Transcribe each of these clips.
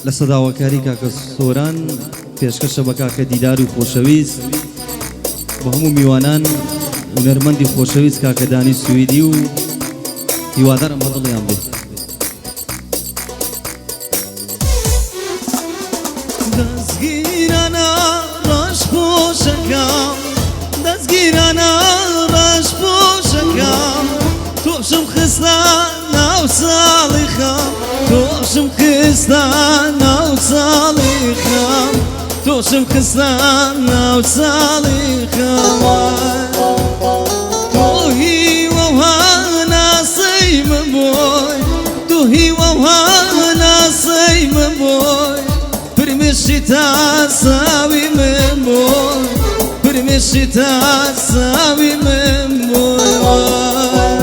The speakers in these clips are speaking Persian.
لسەداواکاری کاکە سۆران پێشکەشە بە کاکە دیدار و خۆشەویست بە هەموو میوانان هونەرمەندی خۆشەویست کاکە دانی سویدی و هیوادارم بەدڵیان بێت. دەستگیرانە ڕەشپۆشەکەم دەستگیرانە ڕەشپۆشەکەم تۆشم خستان ناو ساڵی خەم تۆشم خستان ناو ساڵی خەم تۆشم خستان ناو ساڵی خەم تۆ هیوەها ناسەی من بۆی تۆ هیوەها ناسەی من بۆی پرمشی تا ساوی من بۆی پرمشی تا ساوی من بۆی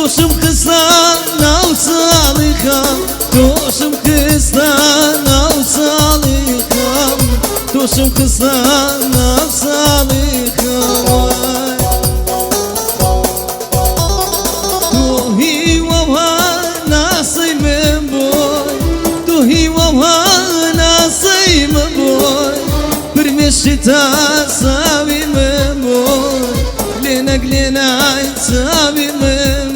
توشم خستان ناو ساڵی خەم توشم خستان ناو ساڵی خەم توشم خستان ناو ساڵی خەم تۆ هیوەها ناسەی من بۆی تۆ هیوەها ناسەی من بۆی پرمێشی تا ساوی من بۆی لێنەک لێنای چاوی من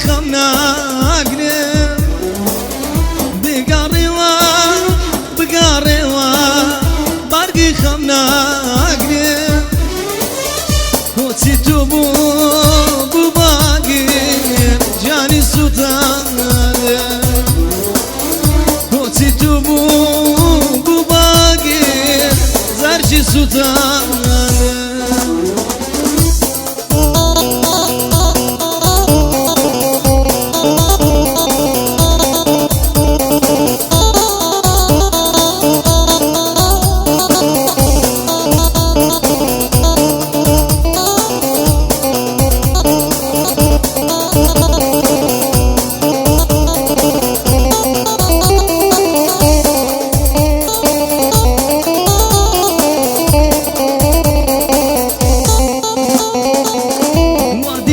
خم ناگرم بگاڕێوە بارگی خەم ناگرێم کۆچی تۆ بوو باگێر جانی سوتانێم کۆچی تۆ بوو باگێر زەرجی سوتانێم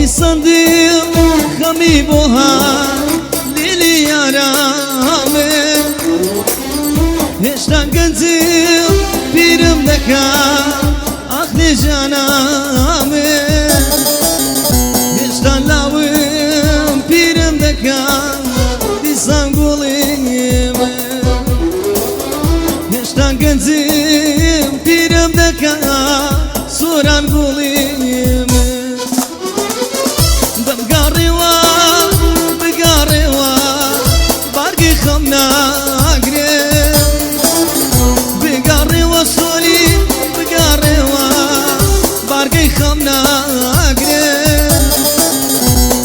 سندیم خمی بوها لیلی یارامه هشتا گنجیم پیرم دکا آخری جانامه هشتا لاویم پیرم دکا دیسان گولیمه هشتا گنجیم پیرم دکا سوران گولیمه بگاڕێوە بارگی خەم ناگرێم بگاڕێوە سۆلی بگاڕێوە بارگی خەم ناگرێم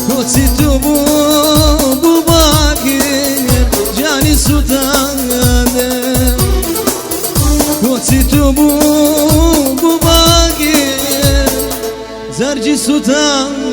کۆچی تۆ بوو باگێر جانی سوتانێم کۆچی تۆ بوو باگێر زەرجی سوتان